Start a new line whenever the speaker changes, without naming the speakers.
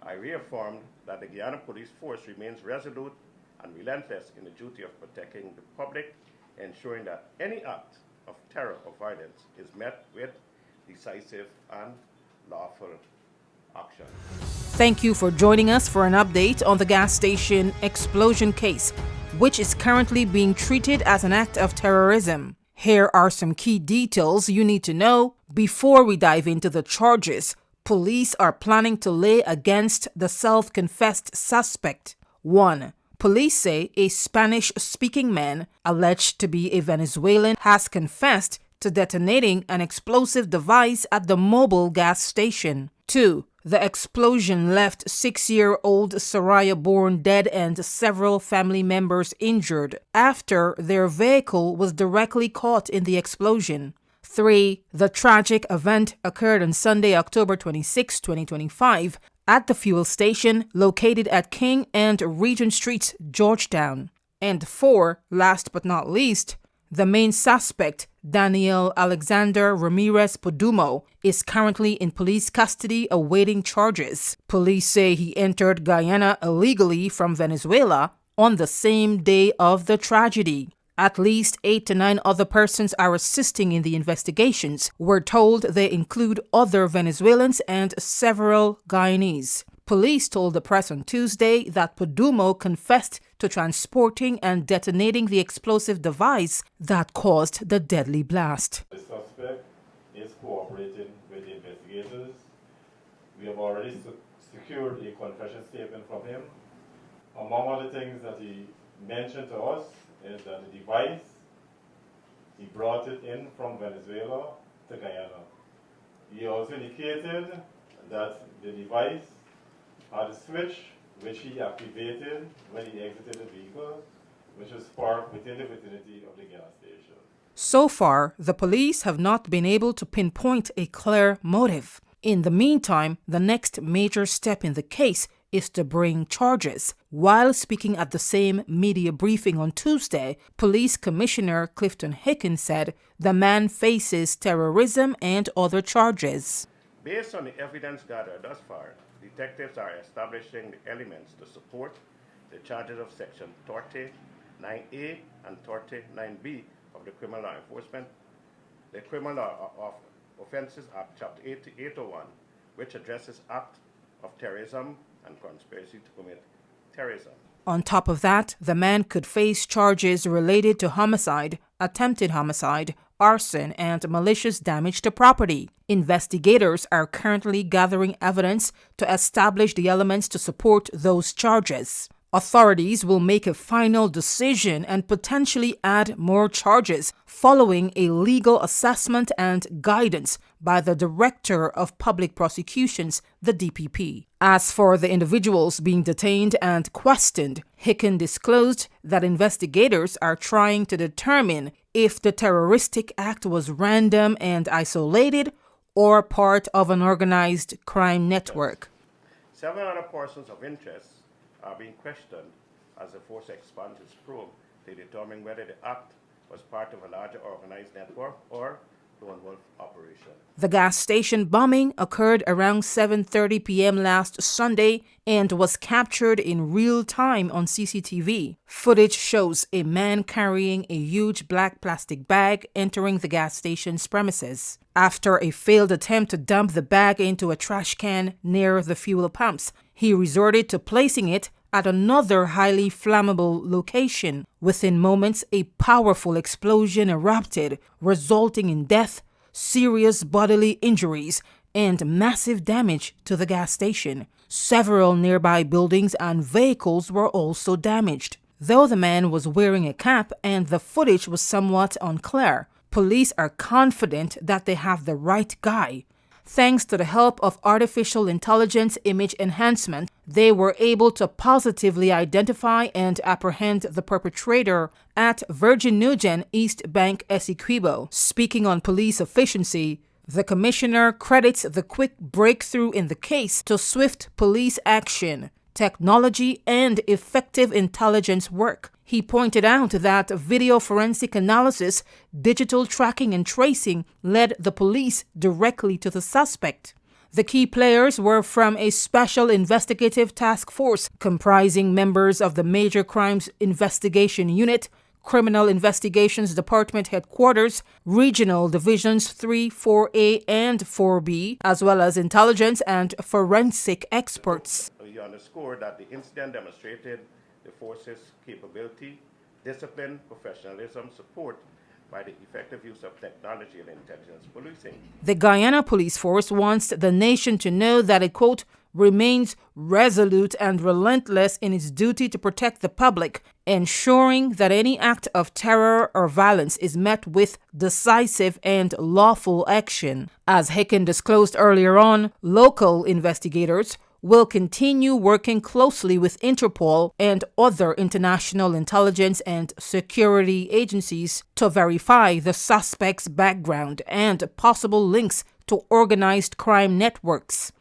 I reaffirmed that the Guyana Police Force remains resolute and relentless in the duty of protecting the public, ensuring that any act of terror or violence is met with decisive and lawful action.
Thank you for joining us for an update on the gas station explosion case, which is currently being treated as an act of terrorism. Here are some key details you need to know before we dive into the charges police are planning to lay against the self-confessed suspect. 1. Police say a Spanish-speaking man, alleged to be a Venezuelan, has confessed to detonating an explosive device at the Mobil gas station. 2. The explosion left 6-year-old Soraya Bourne dead and several family members injured after their vehicle was directly caught in the explosion. 3. The tragic event occurred on Sunday, October 26, 2025, at the fuel station located at King and Regent Streets, Georgetown. And 4. Last but not least, the main suspect, Daniel Alexander Ramirez Podumo, is currently in police custody awaiting charges. Police say he entered Guyana illegally from Venezuela on the same day of the tragedy. At least 8 to 9 other persons are assisting in the investigations. We're told they include other Venezuelans and several Guyanese. Police told the press on Tuesday that Podumo confessed to transporting and detonating the explosive device that caused the deadly blast.
The suspect is cooperating with the investigators. We have already secured a confession statement from him. Among other things that he mentioned to us is that the device, he brought it in from Venezuela to Guyana. He also indicated that the device had a switch which he activated when he exited the vehicle, which was parked within the vicinity of the gas station.
So far, the police have not been able to pinpoint a clear motive. In the meantime, the next major step in the case is to bring charges. While speaking at the same media briefing on Tuesday, Police Commissioner Clifton Hicken said the man faces terrorism and other charges.
Based on the evidence gathered thus far, detectives are establishing the elements to support the charges of Section 39A and 39B of the Criminal Law Enforcement, the Criminal Law of Offences Act, Chapter 801, which addresses act of terrorism and conspiracy to commit terrorism.
On top of that, the man could face charges related to homicide, attempted homicide, arson, and malicious damage to property. Investigators are currently gathering evidence to establish the elements to support those charges. Authorities will make a final decision and potentially add more charges following a legal assessment and guidance by the Director of Public Prosecutions, the DPP. As for the individuals being detained and questioned, Hicken disclosed that investigators are trying to determine if the terroristic act was random and isolated or part of an organized crime network.
Several other persons of interest are being questioned as the force expands its probe to determine whether the act was part of a larger organized network or lone wolf operation.
The gas station bombing occurred around 7:30 p.m. last Sunday and was captured in real time on CCTV. Footage shows a man carrying a huge black plastic bag entering the gas station's premises. After a failed attempt to dump the bag into a trash can near the fuel pumps, he resorted to placing it at another highly flammable location. Within moments, a powerful explosion erupted, resulting in death, serious bodily injuries, and massive damage to the gas station. Several nearby buildings and vehicles were also damaged. Though the man was wearing a cap and the footage was somewhat unclear, police are confident that they have the right guy. Thanks to the help of artificial intelligence image enhancement, they were able to positively identify and apprehend the perpetrator at Virgin Nugent East Bank Essequibo. Speaking on police efficiency, the commissioner credits the quick breakthrough in the case to swift police action, technology, and effective intelligence work. He pointed out that video forensic analysis, digital tracking, and tracing led the police directly to the suspect. The key players were from a special investigative task force comprising members of the Major Crimes Investigation Unit, Criminal Investigations Department Headquarters, Regional Divisions 3, 4A, and 4B, as well as intelligence and forensic experts.
We underscore that the incident demonstrated the force's capability, discipline, professionalism, support by the effective use of technology and intelligence policing.
The Guyana Police Force wants the nation to know that it, quote, remains resolute and relentless in its duty to protect the public, ensuring that any act of terror or violence is met with decisive and lawful action. As Hicken disclosed earlier on, local investigators will continue working closely with Interpol and other international intelligence and security agencies to verify the suspect's background and possible links to organized crime networks.